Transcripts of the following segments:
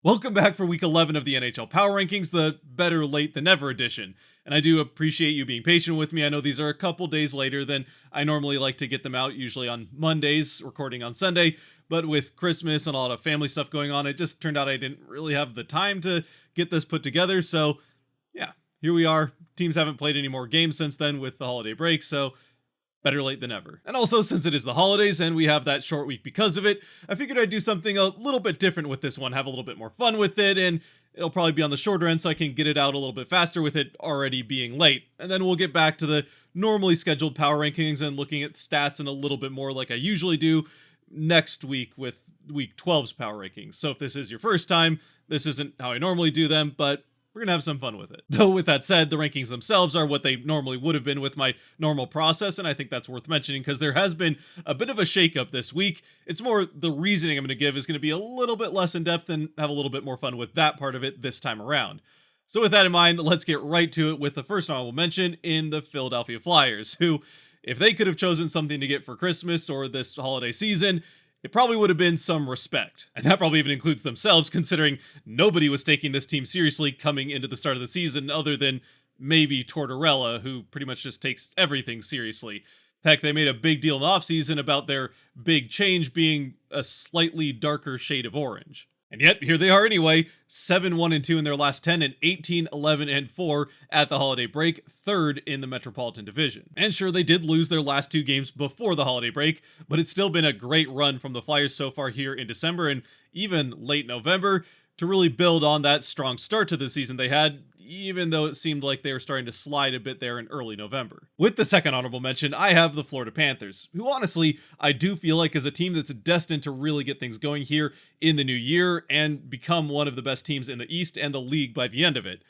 Welcome back for week 11 of the NHL Power Rankings, the better late than never edition. And I do appreciate you being patient with me. I know these are a couple days later than I normally like to get them out, usually on Mondays, recording on Sunday. But with Christmas and a lot of family stuff going on, it just turned out I didn't really have the time to get this put together. So, yeah, here we are. Teams haven't played any more games since then with the holiday break, so better late than never. And also, since it is the holidays and we have that short week because of it, I figured I'd do something a little bit different with this one, have a little bit more fun with it, and it'll probably be on the shorter end so I can get it out a little bit faster with it already being late. And then we'll get back to the normally scheduled power rankings and looking at stats in a little bit more like I usually do next week with week 12's power rankings. So if this is your first time, this isn't how I normally do them, but we're gonna have some fun with it. Though with that said, the rankings themselves are what they normally would have been with my normal process, and I think that's worth mentioning because there has been a bit of a shakeup this week. It's more the reasoning I'm going to give is going to be a little bit less in depth and have a little bit more fun with that part of it this time around. So with that in mind, let's get right to it with the first honorable mention in the Philadelphia Flyers, who, if they could have chosen something to get for Christmas or this holiday season, it probably would have been some respect. And that probably even includes themselves, considering nobody was taking this team seriously coming into the start of the season other than maybe Tortorella, who pretty much just takes everything seriously. Heck, they made a big deal in the offseason about their big change being a slightly darker shade of orange. And yet, here they are anyway, 7-1-2 in their last 10 and 18-11-4 at the holiday break, third in the Metropolitan Division. And sure, they did lose their last two games before the holiday break, but it's still been a great run from the Flyers so far here in December and even late November to really build on that strong start to the season they had, even though it seemed like they were starting to slide a bit there in early November. With the second honorable mention, I have the Florida Panthers, who honestly, I do feel like is a team that's destined to really get things going here in the new year and become one of the best teams in the East and the league by the end of it.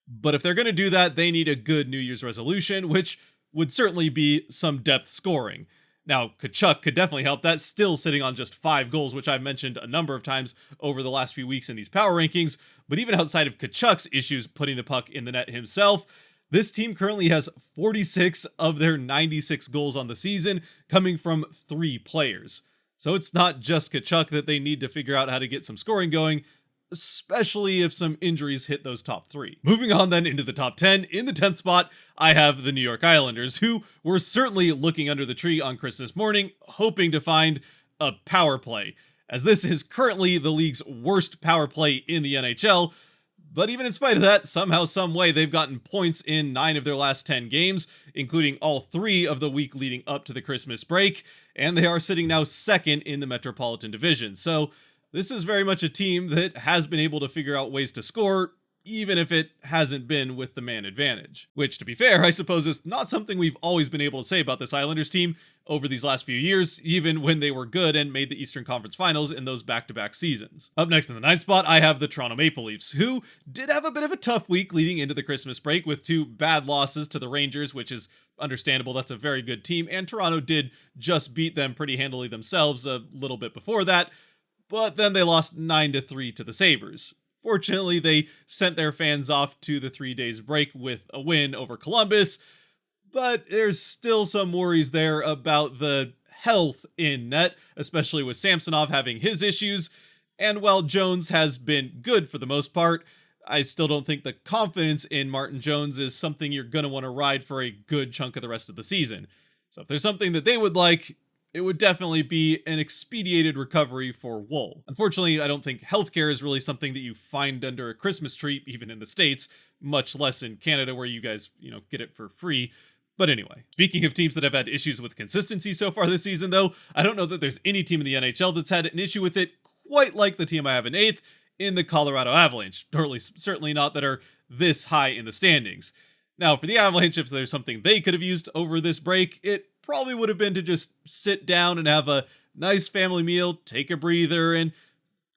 But if they're going to do that, they need a good New Year's resolution, which would certainly be some depth scoring. Now, Tkachuk could definitely help. That's still sitting on just 5 goals, which I've mentioned a number of times over the last few weeks in these power rankings. But even outside of Tkachuk's issues putting the puck in the net himself, this team currently has 46 of their 96 goals on the season coming from 3 players. So it's not just Tkachuk that they need to figure out how to get some scoring going, especially if some injuries hit those top 3. Moving on then into the top 10, in the 10th spot, I have the New York Islanders, who were certainly looking under the tree on Christmas morning, hoping to find a power play, as this is currently the league's worst power play in the NHL. But even in spite of that, somehow, some way, they've gotten points in 9 of their last 10 games, including all 3 of the week leading up to the Christmas break, and they are sitting now second in the Metropolitan Division. So this is very much a team that has been able to figure out ways to score, even if it hasn't been with the man advantage. Which, to be fair, I suppose is not something we've always been able to say about this Islanders team over these last few years, even when they were good and made the Eastern Conference Finals in those back-to-back seasons. Up next in the 9th spot, I have the Toronto Maple Leafs, who did have a bit of a tough week leading into the Christmas break with 2 bad losses to the Rangers, which is understandable. That's a very good team, and Toronto did just beat them pretty handily themselves a little bit before that. But then they lost 9-3 to the Sabres. Fortunately, they sent their fans off to the 3 days break with a win over Columbus, but there's still some worries there about the health in net, especially with Samsonov having his issues. And while Jones has been good for the most part, I still don't think the confidence in Martin Jones is something you're going to want to ride for a good chunk of the rest of the season. So if there's something that they would like, it would definitely be an expedited recovery for Wool. Unfortunately, I don't think healthcare is really something that you find under a Christmas tree, even in the States, much less in Canada where you guys, get it for free. But anyway, speaking of teams that have had issues with consistency so far this season, though, I don't know that there's any team in the NHL that's had an issue with it quite like the team I have in 8th in the Colorado Avalanche, or at least certainly not that are this high in the standings. Now, for the Avalanche, if there's something they could have used over this break, it probably would have been to just sit down and have a nice family meal, take a breather, and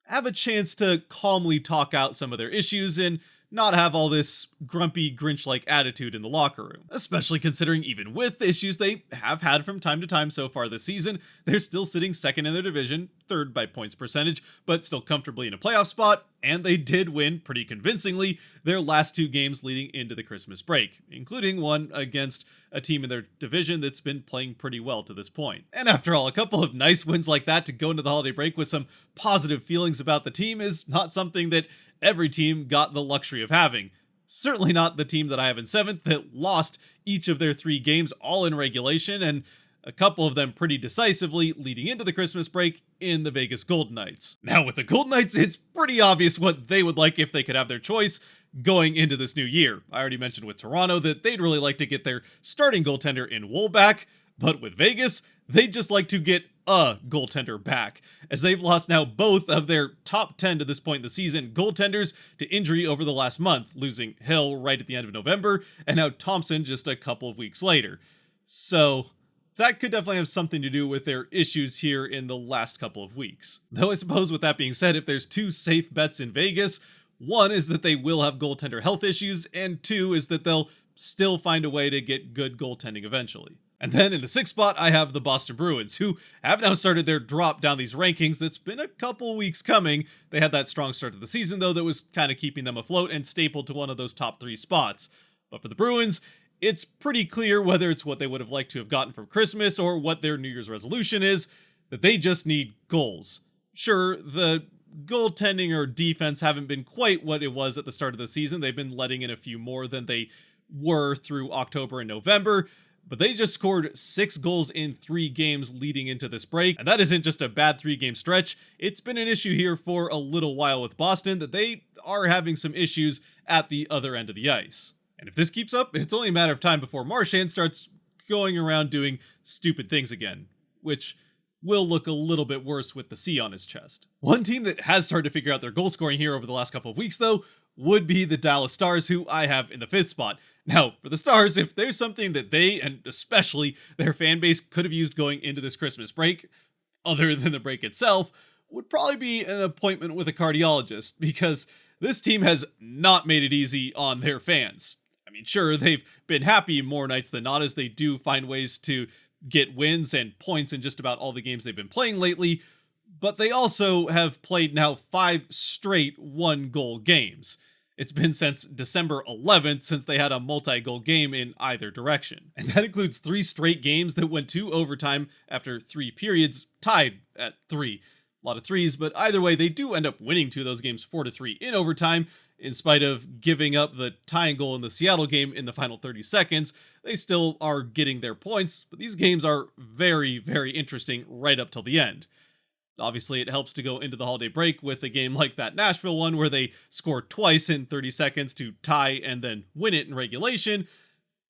have a chance to calmly talk out some of their issues and not have all this grumpy Grinch-like attitude in the locker room. Especially considering even with the issues they have had from time to time so far this season, they're still sitting second in their division, third by points percentage, but still comfortably in a playoff spot, and they did win pretty convincingly their last 2 games leading into the Christmas break, including one against a team in their division that's been playing pretty well to this point. And after all, a couple of nice wins like that to go into the holiday break with some positive feelings about the team is not something that every team got the luxury of having. Certainly not the team that I have in 7th that lost each of their 3 games all in regulation, and a couple of them pretty decisively leading into the Christmas break in the Vegas Golden Knights. Now with the Golden Knights, it's pretty obvious what they would like if they could have their choice going into this new year. I already mentioned with Toronto that they'd really like to get their starting goaltender in Wool back, but with Vegas, they'd just like to get a goaltender back, as they've lost now both of their top 10 to this point in the season goaltenders to injury over the last month, losing Hill right at the end of November, and now Thompson just a couple of weeks later. So that could definitely have something to do with their issues here in the last couple of weeks. Though I suppose with that being said, if there's 2 safe bets in Vegas, one is that they will have goaltender health issues, and 2 is that they'll still find a way to get good goaltending eventually. And then in the 6th spot, I have the Boston Bruins, who have now started their drop down these rankings. It's been a couple weeks coming. They had that strong start to the season, though, that was kind of keeping them afloat and stapled to one of those top 3 spots. But for the Bruins, it's pretty clear, whether it's what they would have liked to have gotten from Christmas or what their New Year's resolution is, that they just need goals. Sure, the goaltending or defense haven't been quite what it was at the start of the season. They've been letting in a few more than they were through October and November, but they just scored 6 goals in 3 games leading into this break. And that isn't just a bad 3-game stretch. It's been an issue here for a little while with Boston, that they are having some issues at the other end of the ice. And if this keeps up, it's only a matter of time before Marchand starts going around doing stupid things again, which will look a little bit worse with the C on his chest. One team that has started to figure out their goal scoring here over the last couple of weeks, though, would be the Dallas Stars, who I have in the 5th spot. Now, for the Stars, if there's something that they, and especially their fan base, could have used going into this Christmas break, other than the break itself, would probably be an appointment with a cardiologist, because this team has not made it easy on their fans. I mean, sure, they've been happy more nights than not, as they do find ways to get wins and points in just about all the games they've been playing lately, but they also have played now 5 straight 1-goal games. It's been since December 11th since they had a multi-goal game in either direction. And that includes 3 straight games that went to overtime after 3 periods, tied at 3. A lot of 3s, but either way, they do end up winning 2 of those games 4-3 in overtime. In spite of giving up the tying goal in the Seattle game in the final 30 seconds, they still are getting their points, but these games are very, very interesting right up till the end. Obviously, it helps to go into the holiday break with a game like that Nashville one, where they score twice in 30 seconds to tie and then win it in regulation.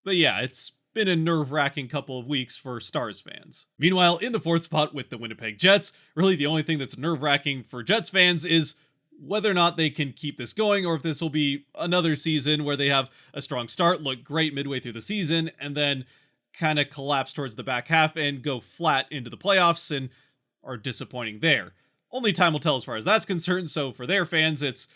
But yeah, it's been a nerve-wracking couple of weeks for Stars fans. Meanwhile, in the 4th spot with the Winnipeg Jets, really the only thing that's nerve-wracking for Jets fans is whether or not they can keep this going, or if this will be another season where they have a strong start, look great midway through the season, and then kind of collapse towards the back half and go flat into the playoffs and are disappointing there. Only time will tell as far as that's concerned, so for their fans, it's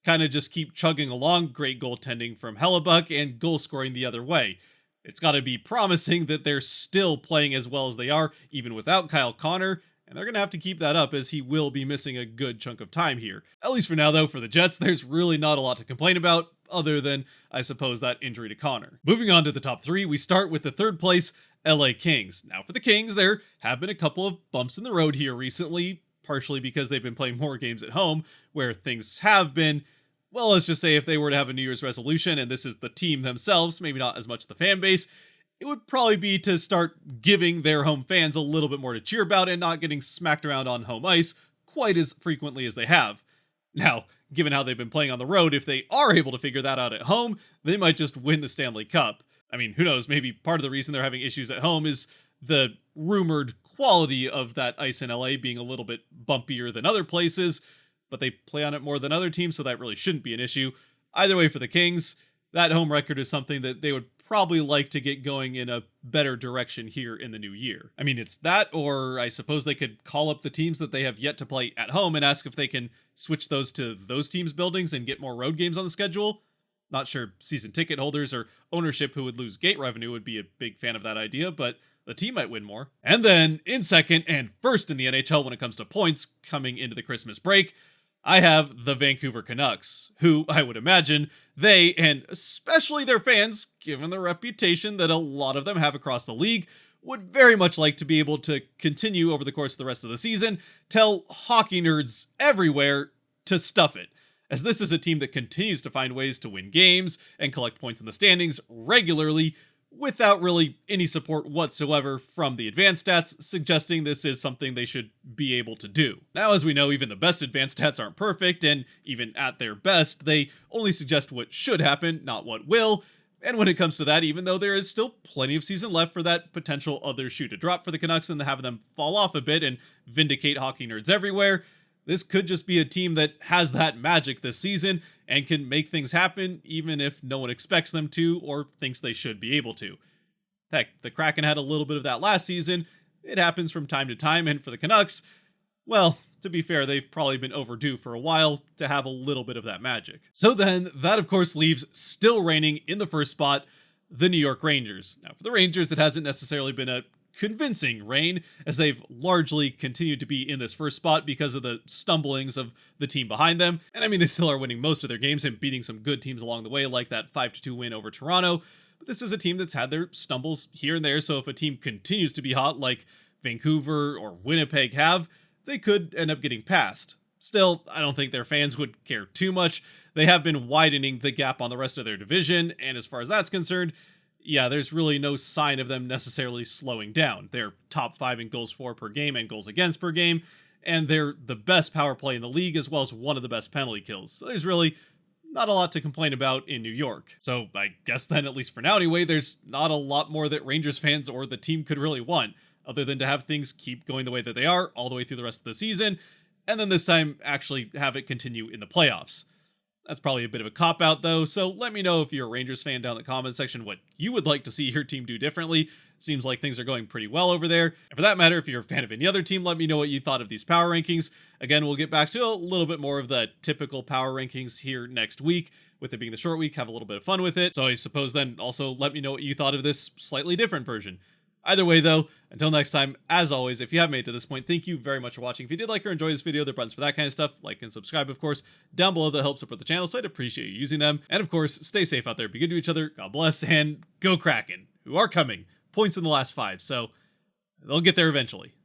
kind of just keep chugging along, great goaltending from Hellebuck and goal scoring the other way. It's got to be promising that they're still playing as well as they are, even without Kyle Connor, and they're going to have to keep that up, as he will be missing a good chunk of time here. At least for now, though, for the Jets, there's really not a lot to complain about, other than, I suppose, that injury to Connor. Moving on to the top 3, we start with the 3rd place LA Kings. Now, for the Kings, there have been a couple of bumps in the road here recently, partially because they've been playing more games at home, where things have been, well, let's just say if they were to have a New Year's resolution, and this is the team themselves, maybe not as much the fan base, it would probably be to start giving their home fans a little bit more to cheer about and not getting smacked around on home ice quite as frequently as they have. Now, given how they've been playing on the road, if they are able to figure that out at home, they might just win the Stanley Cup. I mean, who knows, maybe part of the reason they're having issues at home is the rumored quality of that ice in LA being a little bit bumpier than other places, but they play on it more than other teams, so that really shouldn't be an issue. Either way, for the Kings, that home record is something that they would probably like to get going in a better direction here in the new year. I mean, it's that, or I suppose they could call up the teams that they have yet to play at home and ask if they can switch those to those teams' buildings and get more road games on the schedule. Not sure season ticket holders or ownership who would lose gate revenue would be a big fan of that idea, but the team might win more. And then in second and first in the NHL when it comes to points coming into the Christmas break, I have the Vancouver Canucks, who I would imagine they, and especially their fans, given the reputation that a lot of them have across the league, would very much like to be able to continue over the course of the rest of the season, tell hockey nerds everywhere to stuff it, as this is a team that continues to find ways to win games and collect points in the standings regularly without really any support whatsoever from the advanced stats, suggesting this is something they should be able to do. Now, as we know, even the best advanced stats aren't perfect, and even at their best, they only suggest what should happen, not what will. And when it comes to that, even though there is still plenty of season left for that potential other shoe to drop for the Canucks and have them fall off a bit and vindicate hockey nerds everywhere, this could just be a team that has that magic this season and can make things happen even if no one expects them to or thinks they should be able to. Heck, the Kraken had a little bit of that last season. It happens from time to time, and for the Canucks, well, to be fair, they've probably been overdue for a while to have a little bit of that magic. So then, that of course leaves, still reigning in the first spot, the New York Rangers. Now, for the Rangers, it hasn't necessarily been a convincing reign, as they've largely continued to be in this first spot because of the stumblings of the team behind them. And I mean, they still are winning most of their games and beating some good teams along the way, like that 5-2 win over Toronto. But this is a team that's had their stumbles here and there, so if a team continues to be hot like Vancouver or Winnipeg have, they could end up getting past. Still, I don't think their fans would care too much. They have been widening the gap on the rest of their division, and as far as that's concerned, yeah, there's really no sign of them necessarily slowing down. They're top 5 in goals for per game and goals against per game, and they're the best power play in the league as well as one of the best penalty kills. So there's really not a lot to complain about in New York. So I guess then, at least for now anyway, there's not a lot more that Rangers fans or the team could really want, other than to have things keep going the way that they are all the way through the rest of the season, and then this time actually have it continue in the playoffs. That's probably a bit of a cop-out though, so let me know if you're a Rangers fan down in the comments section what you would like to see your team do differently. Seems like things are going pretty well over there. And for that matter, if you're a fan of any other team, let me know what you thought of these power rankings. Again, we'll get back to a little bit more of the typical power rankings here next week. With it being the short week, have a little bit of fun with it. So I suppose then also let me know what you thought of this slightly different version. Either way though, until next time, as always, if you have made it to this point, thank you very much for watching. If you did like or enjoy this video, there are buttons for that kind of stuff, like and subscribe of course, down below that helps support the channel, so I'd appreciate you using them. And of course, stay safe out there, be good to each other, God bless, and go Kraken, who are coming. Points in the last 5, so they'll get there eventually.